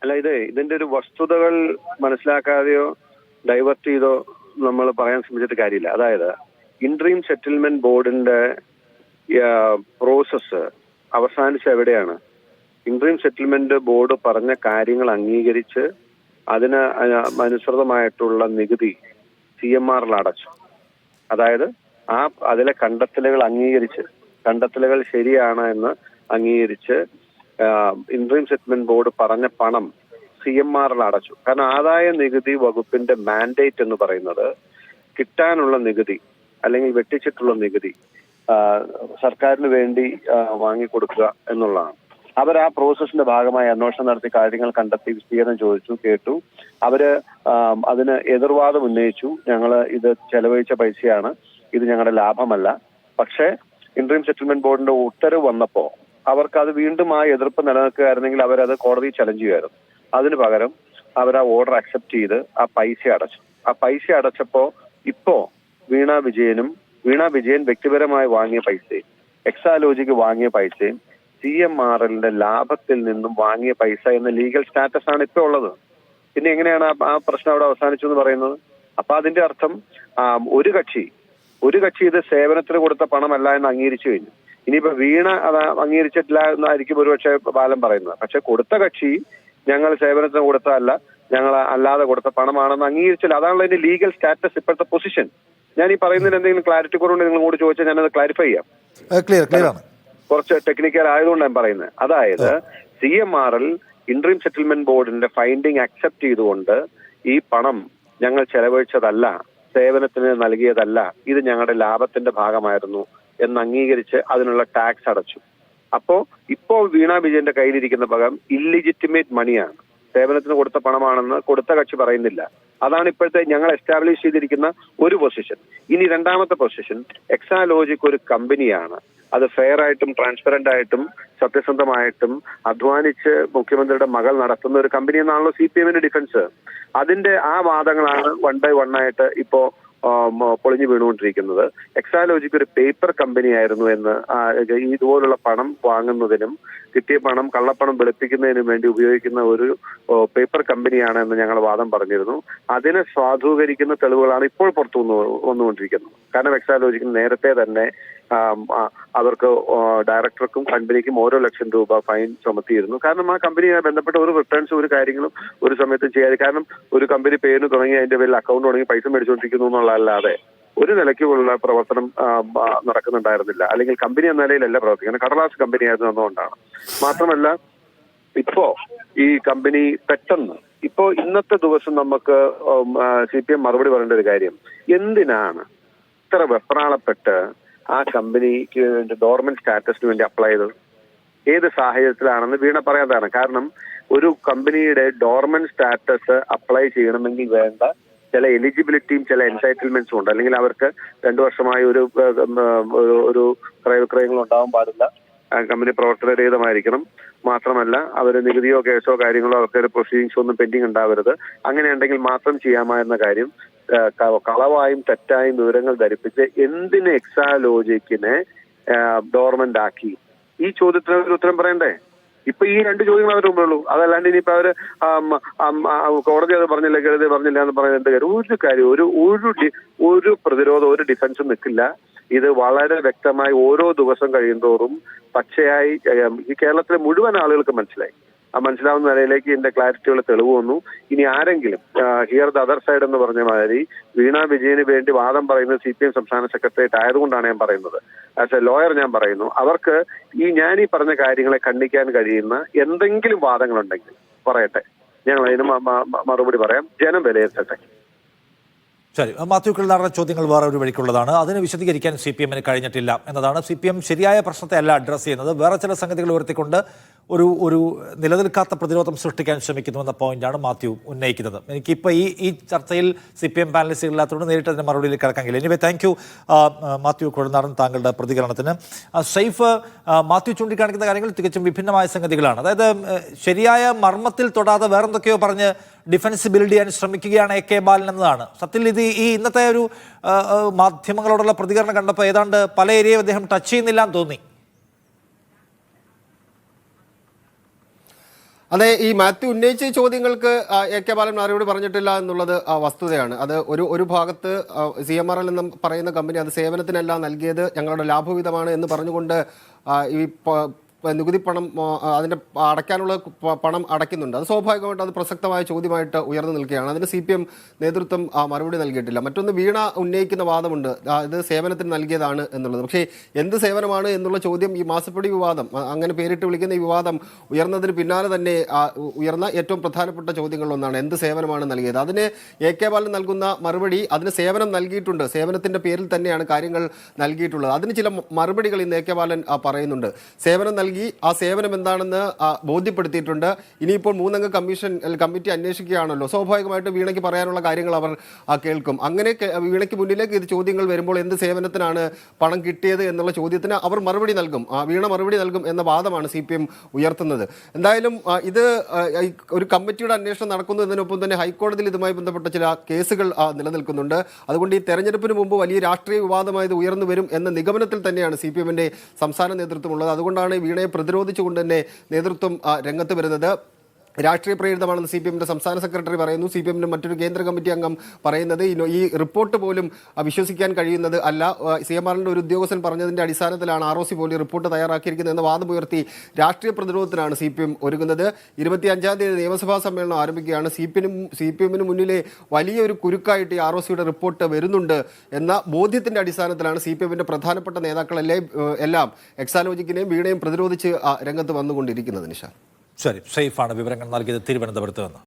അല്ല, ഇതിന്റെ ഒരു വസ്തുതകൾ മനസ്സിലാക്കാതെയോ ഡൈവേർട്ട് ചെയ്തോ നമ്മൾ പറയാൻ ശ്രമിച്ചിട്ട് കാര്യമില്ല. അതായത് ഇന്ററീം സെറ്റിൽമെന്റ് ബോർഡിന്റെ പ്രോസസ്സ് അവസാനിച്ച എവിടെയാണ്? ഇന്ററീം സെറ്റിൽമെന്റ് ബോർഡ് പറഞ്ഞ കാര്യങ്ങൾ അംഗീകരിച്ച് അതിന് അനുസൃതമായിട്ടുള്ള നികുതി CMRൽ അടച്ചു. അതായത് അതിലെ കണ്ടെത്തലുകൾ അംഗീകരിച്ച്, കണ്ടെത്തലുകൾ ശരിയാണ് എന്ന് അംഗീകരിച്ച് ഇന്ററീം സെറ്റിൽമെന്റ് ബോർഡ് പറഞ്ഞ പണം CMRൽ അടച്ചു. കാരണം ആദായ നികുതി വകുപ്പിന്റെ മാൻഡേറ്റ് എന്ന് പറയുന്നത് കിട്ടാനുള്ള നികുതി അല്ലെങ്കിൽ വെട്ടിച്ചിട്ടുള്ള നികുതി സർക്കാരിന് വേണ്ടി വാങ്ങിക്കൊടുക്കുക എന്നുള്ളതാണ്. അവർ ആ പ്രോസസ്സിന്റെ ഭാഗമായി അന്വേഷണം നടത്തി കാര്യങ്ങൾ കണ്ടെത്തി വിശദീകരണം ചോദിച്ചു, കേട്ടു. അവര് അതിന് എതിർവാദം ഉന്നയിച്ചു. ഇത് ചെലവഴിച്ച പൈസയാണ്, ഇത് ഞങ്ങളുടെ ലാഭമല്ല. പക്ഷേ ഇന്ററീം സെറ്റിൽമെന്റ് ബോർഡിന്റെ ഉത്തരവ് വന്നപ്പോ അവർക്ക് അത് വീണ്ടും ആ എതിർപ്പ് നിലനിൽക്കുകയായിരുന്നെങ്കിൽ അവരത് കോടതി ചലഞ്ച് ചെയ്യുമായിരുന്നു. അതിന് പകരം അവർ ആ ഓർഡർ അക്സെപ്റ്റ് ചെയ്ത് ആ പൈസ അടച്ചു. ആ പൈസ അടച്ചപ്പോ ഇപ്പോ വീണ വിജയൻ വ്യക്തിപരമായി വാങ്ങിയ പൈസയും എക്സാലോജിക്ക് വാങ്ങിയ പൈസയും CMRലിന്റെ ലാഭത്തിൽ നിന്നും വാങ്ങിയ പൈസ എന്ന ലീഗൽ സ്റ്റാറ്റസ് ആണ് ഇപ്പോൾ ഉള്ളത്. പിന്നെ എങ്ങനെയാണ് ആ പ്രശ്നം അവിടെ അവസാനിച്ചു എന്ന് പറയുന്നത്? അപ്പൊ അതിന്റെ അർത്ഥം ഒരു കക്ഷി ഇത് സേവനത്തിന് കൊടുത്ത പണമല്ല എന്ന് അംഗീകരിച്ചു കഴിഞ്ഞു. ഇനിയിപ്പോ വീണ അത് അംഗീകരിച്ചിട്ടില്ല എന്നായിരിക്കും ഒരുപക്ഷെ ബാലൻ പറയുന്നത്. പക്ഷെ കൊടുത്ത കക്ഷി ഞങ്ങൾ സേവനത്തിന് കൊടുത്തതല്ല, ഞങ്ങൾ അല്ലാതെ കൊടുത്ത പണമാണെന്ന് അംഗീകരിച്ചില്ല. അതാണല്ലോ അതിന്റെ ലീഗൽ സ്റ്റാറ്റസ്, ഇപ്പോഴത്തെ പൊസിഷൻ. ഞാൻ ഈ പറയുന്നതിന് എന്തെങ്കിലും ക്ലാരിറ്റി കുറവുണ്ടെങ്കിൽ നിങ്ങൾ കൂടി ചോദിച്ചാൽ ഞാനത് ക്ലാരിഫൈ ചെയ്യാം. ക്ലിയർ ആണ്. കുറച്ച് ടെക്നിക്കൽ ആയതുകൊണ്ട് ഞാൻ പറയുന്നത്. അതായത് CMRൽ ഇന്ററീം സെറ്റിൽമെന്റ് ബോർഡിന്റെ ഫൈൻഡിങ് അക്സെപ്റ്റ് ചെയ്തുകൊണ്ട് ഈ പണം ഞങ്ങൾ ചെലവഴിച്ചതല്ല, സേവനത്തിന് നൽകിയതല്ല, ഇത് ഞങ്ങളുടെ ലാഭത്തിന്റെ ഭാഗമായിരുന്നു എന്ന് അംഗീകരിച്ച് അതിനുള്ള ടാക്സ് അടച്ചു. ഇപ്പോ വീണ വിജയന്റെ കയ്യിലിരിക്കുന്ന പകം ഇല്ലിജിറ്റിമേറ്റ് മണിയാണ്, സേവനത്തിന് കൊടുത്ത പണമാണെന്ന് കൊടുത്ത കക്ഷി പറയുന്നില്ല. അതാണ് ഇപ്പോഴത്തെ ഞങ്ങൾ എസ്റ്റാബ്ലിഷ് ചെയ്തിരിക്കുന്ന ഒരു പൊസിഷൻ. ഇനി രണ്ടാമത്തെ പൊസിഷൻ, എക്സാലോജിക് ഒരു കമ്പനിയാണ്. അത് ഫെയർ ആയിട്ടും ട്രാൻസ്പെറന്റ് ആയിട്ടും സത്യസന്ധമായിട്ടും അധ്വാനിച്ച് മുഖ്യമന്ത്രിയുടെ മകൾ നടത്തുന്ന ഒരു കമ്പനി എന്നാണല്ലോ CPMന്റെ ഡിഫൻസ്. അതിന്റെ ആ വാദങ്ങളാണ് വൺ ബൈ വൺ ആയിട്ട് ഇപ്പോ പൊളിഞ്ഞു വീണുകൊണ്ടിരിക്കുന്നത്. എക്സാലോജിക്ക് ഒരു പേപ്പർ കമ്പനി ആയിരുന്നു എന്ന്, ഇതുപോലുള്ള പണം വാങ്ങുന്നതിനും കിട്ടിയ പണം കള്ളപ്പണം വെളുപ്പിക്കുന്നതിനും വേണ്ടി ഉപയോഗിക്കുന്ന ഒരു പേപ്പർ കമ്പനിയാണ് എന്ന് ഞങ്ങൾ വാദം പറഞ്ഞിരുന്നു. അതിനെ സ്വാധൂകരിക്കുന്ന തെളിവുകളാണ് ഇപ്പോൾ പുറത്തു വന്നുകൊണ്ടിരിക്കുന്നത്. കാരണം എക്സാലോജിക്കിന് നേരത്തെ തന്നെ അവർക്ക് ഡയറക്ടർക്കും കമ്പനിക്കും ഓരോ ₹1,00,000 ഫൈൻ ചുമത്തിയിരുന്നു. കാരണം ആ കമ്പനിയുമായി ബന്ധപ്പെട്ട ഒരു റിട്ടേൺസ് ഒരു കാര്യങ്ങളും ഒരു സമയത്തും ചെയ്യാതെ, കാരണം ഒരു കമ്പനി പേരിന് തുടങ്ങി അതിന്റെ പേരിൽ അക്കൗണ്ട് തുടങ്ങി പൈസ മേടിച്ചുകൊണ്ടിരിക്കുന്നു എന്നുള്ളതല്ലാതെ ഒരു നിലയ്ക്കുള്ള പ്രവർത്തനം നടക്കുന്നുണ്ടായിരുന്നില്ല. അല്ലെങ്കിൽ കമ്പനി എന്ന നിലയിലല്ല പ്രവർത്തിക്കുന്നത്, കടലാസ് കമ്പനി ആയിരുന്നു എന്നുകൊണ്ടാണ്. മാത്രമല്ല ഇപ്പോ ഈ കമ്പനി പെട്ടെന്ന് ഇന്നത്തെ ദിവസം നമുക്ക് CPM മറുപടി പറയേണ്ട ഒരു കാര്യം, എന്തിനാണ് ഇത്ര വെപ്രാളപ്പെട്ട് ആ കമ്പനിക്ക് വേണ്ടി ഡോർമെന്റ് സ്റ്റാറ്റസിന് വേണ്ടി അപ്ലൈ ചെയ്തത്? ഏത് സാഹചര്യത്തിലാണെന്ന് വീണ പറയാതാണ്. കാരണം ഒരു കമ്പനിയുടെ ഡോർമെന്റ് സ്റ്റാറ്റസ് അപ്ലൈ ചെയ്യണമെങ്കിൽ വേണ്ട ചില എലിജിബിലിറ്റിയും ചില എൻസൈറ്റിൽമെന്റ്സും ഉണ്ട്. അല്ലെങ്കിൽ അവർക്ക് 2 വർഷമായി ഒരു ക്രയവിക്രയങ്ങളും ഉണ്ടാവാൻ പാടില്ല, കമ്പനി പ്രവർത്തനരഹിതമായിരിക്കണം. മാത്രമല്ല അവർ നികുതിയോ കേസോ കാര്യങ്ങളോ അവർക്ക് പ്രൊസീഡിങ്സോ ഒന്നും പെൻഡിങ് ഉണ്ടാവരുത്. അങ്ങനെയുണ്ടെങ്കിൽ മാത്രം ചെയ്യാമായിരുന്ന കാര്യം കളവായും തെറ്റായും വിവരങ്ങൾ ധരിപ്പിച്ച് എന്തിന് എക്സാലോജിക്കിനെ ഡോർമെന്റ് ആക്കി? ഈ ചോദ്യത്തിന് ഒരു ഉത്തരം പറയണ്ടേ? ഇപ്പൊ ഈ 2 ചോദ്യങ്ങൾ അവരുടെ മുമ്പുള്ളൂ. അതല്ലാണ്ട് ഇനിയിപ്പോ അവര് കോടതി അത് പറഞ്ഞില്ല, കേരളത്തിൽ പറഞ്ഞില്ല എന്ന് പറയുന്നത് ഒരു കാര്യം ഒരു പ്രതിരോധം ഒരു ഡിഫൻസും നിൽക്കില്ല. ഇത് വളരെ വ്യക്തമായി ഓരോ ദിവസം കഴിയുന്തോറും പച്ചയായി ഈ കേരളത്തിലെ മുഴുവൻ ആളുകൾക്ക് മനസ്സിലായി. ആ മനസ്സിലാവുന്ന നിലയിലേക്ക് ഇതിന്റെ ക്ലാരിറ്റിയുള്ള തെളിവ് വന്നു. ഇനി ആരെങ്കിലും ഹിയർ ദ അതർ സൈഡ് എന്ന് പറഞ്ഞ മാതിരി വീണ വിജയന് വേണ്ടി വാദം പറയുന്നത് CPM സംസ്ഥാന സെക്രട്ടേറിയറ്റ് ആയതുകൊണ്ടാണ് ഞാൻ പറയുന്നത്. ആസ് എ ലോയർ ഞാൻ പറയുന്നു, അവർക്ക് ഞാൻ ഈ പറഞ്ഞ കാര്യങ്ങളെ ഖണ്ഡിക്കാൻ കഴിയുന്ന എന്തെങ്കിലും വാദങ്ങളുണ്ടെങ്കിൽ പറയട്ടെ, ഞങ്ങൾ അതിന് മറുപടി പറയാം. ജനം വിലയിരുത്തട്ടെ. ശരി, മാത്യു കുഴൽനാടൻ്റെ ചോദ്യങ്ങൾ വേറെ ഒരു വഴിക്കുള്ളതാണ്. അതിന് വിശദീകരിക്കാൻ CPMന് കഴിഞ്ഞിട്ടില്ല എന്നതാണ്. CPM ശരിയായ പ്രശ്നത്തെ അല്ല അഡ്രസ്സ് ചെയ്യുന്നത്, വേറെ ചില സംഗതികൾ ഉയർത്തിക്കൊണ്ട് ഒരു നിലനിൽക്കാത്ത പ്രതിരോധം സൃഷ്ടിക്കാൻ ശ്രമിക്കുന്നുവെന്ന പോയിന്റാണ് മാത്യു ഉന്നയിക്കുന്നത്. എനിക്കിപ്പോൾ ഈ ചർച്ചയിൽ CPM പാനലിസ്റ്റുകളില്ലാത്തതുകൊണ്ട് നേരിട്ട് അതിൻ്റെ മറുപടിയിൽ കിടക്കാമെങ്കിൽ. Anyway thank you Mathew Kuzhalnadan, താങ്കളുടെ പ്രതികരണത്തിന്. സൈഫ്, മാത്യു ചൂണ്ടിക്കാണിക്കുന്ന കാര്യങ്ങൾ തികച്ചും വിഭിന്നമായ സംഗതികളാണ്. അതായത് ശരിയായ മർമ്മത്തിൽ തൊടാതെ വേറെന്തൊക്കെയോ പറഞ്ഞ് ഡിഫൻസ് ബിൽഡ് ചെയ്യാൻ ശ്രമിക്കുകയാണ് AK ബാലൻ എന്നതാണ് സത്യത്തിൽ. ഈ ഇന്നത്തെ ഒരു മാധ്യമങ്ങളോടുള്ള പ്രതികരണം കണ്ടപ്പോൾ ഏതാണ്ട് പല ഏരിയയും അദ്ദേഹം ടച്ച് ചെയ്യുന്നില്ല എന്ന് തോന്നി. അതെ, ഈ മാത്യു ഉന്നയിച്ച ചോദ്യങ്ങൾക്ക് AK ബാലൻ മറുപടി പറഞ്ഞിട്ടില്ല എന്നുള്ളത് വസ്തുതയാണ്. അത് ഒരു ഭാഗത്ത് CMRL എന്ന് പറയുന്ന കമ്പനി അത് സേവനത്തിനല്ല നൽകിയത്, ഞങ്ങളുടെ ലാഭവിധമാണ് എന്ന് പറഞ്ഞുകൊണ്ട് ഈ നികുതി പണം അതിൻ്റെ അടയ്ക്കാനുള്ള പണം അടയ്ക്കുന്നുണ്ട്. അത് സ്വാഭാവികമായിട്ട് അത് പ്രസക്തമായ ചോദ്യമായിട്ട് ഉയർന്നു നിൽക്കുകയാണ്. അതിന് CPM നേതൃത്വം മറുപടി നൽകിയിട്ടില്ല. മറ്റൊന്ന്, വീണ ഉന്നയിക്കുന്ന വാദമുണ്ട്, ഇത് സേവനത്തിന് നൽകിയതാണ് എന്നുള്ളത്. പക്ഷേ എന്ത് സേവനമാണ് എന്നുള്ള ചോദ്യം, ഈ മാസപ്പടി വിവാദം, അങ്ങനെ പേരിട്ട് വിളിക്കുന്ന ഈ വിവാദം ഉയർന്നതിന് പിന്നാലെ തന്നെ ഉയർന്ന ഏറ്റവും പ്രധാനപ്പെട്ട ചോദ്യങ്ങളിലൊന്നാണ് എന്ത് സേവനമാണ് നൽകിയത്. അതിന് AK ബാലൻ നൽകുന്ന മറുപടി, അതിന് സേവനം നൽകിയിട്ടുണ്ട്, സേവനത്തിൻ്റെ പേരിൽ തന്നെയാണ് കാര്യങ്ങൾ നൽകിയിട്ടുള്ളത്. അതിന് ചില മറുപടികൾ ഇന്ന് AK ബാലൻ പറയുന്നുണ്ട്. സേവനം നൽകി, ആ സേവനം എന്താണെന്ന് ബോധ്യപ്പെടുത്തിയിട്ടുണ്ട്. ഇനിയിപ്പോൾ 3 അംഗ കമ്മിറ്റി അന്വേഷിക്കുകയാണല്ലോ, സ്വാഭാവികമായിട്ട് വീണയ്ക്ക് പറയാനുള്ള കാര്യങ്ങൾ അവർ കേൾക്കും. അങ്ങനെ വീണയ്ക്ക് മുന്നിലേക്ക് ഇത് ചോദ്യങ്ങൾ വരുമ്പോൾ എന്ത് സേവനത്തിനാണ് പണം കിട്ടിയത് എന്നുള്ള ചോദ്യത്തിന് അവർ മറുപടി നൽകും, വീണ മറുപടി നൽകും എന്ന വാദമാണ് CPM ഉയർത്തുന്നത്. എന്തായാലും ഇത് ഒരു കമ്മിറ്റിയുടെ അന്വേഷണം നടക്കുന്നതിനൊപ്പം തന്നെ ഹൈക്കോടതിയിൽ ഇതുമായി ബന്ധപ്പെട്ട ചില കേസുകൾ നിലനിൽക്കുന്നുണ്ട്. അതുകൊണ്ട് ഈ തെരഞ്ഞെടുപ്പിന് മുമ്പ് വലിയ രാഷ്ട്രീയ വിവാദമായത് ഉയർന്നു വരും എന്ന നിഗമനത്തിൽ തന്നെയാണ് CPMന്റെ സംസ്ഥാന നേതൃത്വമുള്ളത്. അതുകൊണ്ടാണ് വീണയെ പ്രതിരോധിച്ചുകൊണ്ട് തന്നെ നേതൃത്വം രംഗത്ത് വരുന്നത്. രാഷ്ട്രീയ പ്രേരിതമാണെന്ന് CPMന്റെ സംസ്ഥാന സെക്രട്ടറി പറയുന്നു. CPMന്റെ മറ്റൊരു കേന്ദ്ര കമ്മിറ്റി അംഗം പറയുന്നത് ഈ റിപ്പോർട്ട് പോലും വിശ്വസിക്കാൻ കഴിയുന്നത് അല്ല, CMRന്റെ ഒരു ഉദ്യോഗസ്ഥൻ പറഞ്ഞതിന്റെ അടിസ്ഥാനത്തിലാണ് ROC പോലും റിപ്പോർട്ട് തയ്യാറാക്കിയിരിക്കുന്നത് എന്ന വാദമുയർത്തി രാഷ്ട്രീയ പ്രതിരോധത്തിനാണ് CPM ഒരുങ്ങുന്നത്. 25-ാം തീയതി നിയമസഭാ സമ്മേളനം ആരംഭിക്കുകയാണ്. CPMന് മുന്നിലെ വലിയൊരു കുരുക്കായിട്ട് ഈ ROCയുടെ റിപ്പോർട്ട് വരുന്നുണ്ട് എന്ന ബോധ്യത്തിന്റെ അടിസ്ഥാനത്തിലാണ് CPMന്റെ പ്രധാനപ്പെട്ട നേതാക്കളെല്ലാം എക്സാലോജിക്കിനെയും വീണയും പ്രതിരോധിച്ച് രംഗത്ത് വന്നുകൊണ്ടിരിക്കുന്നത്. നിഷാ, ശരി, സേഫാണ് വിവരങ്ങൾ നൽകിയത് തിരുവനന്തപുരത്ത് നിന്ന്.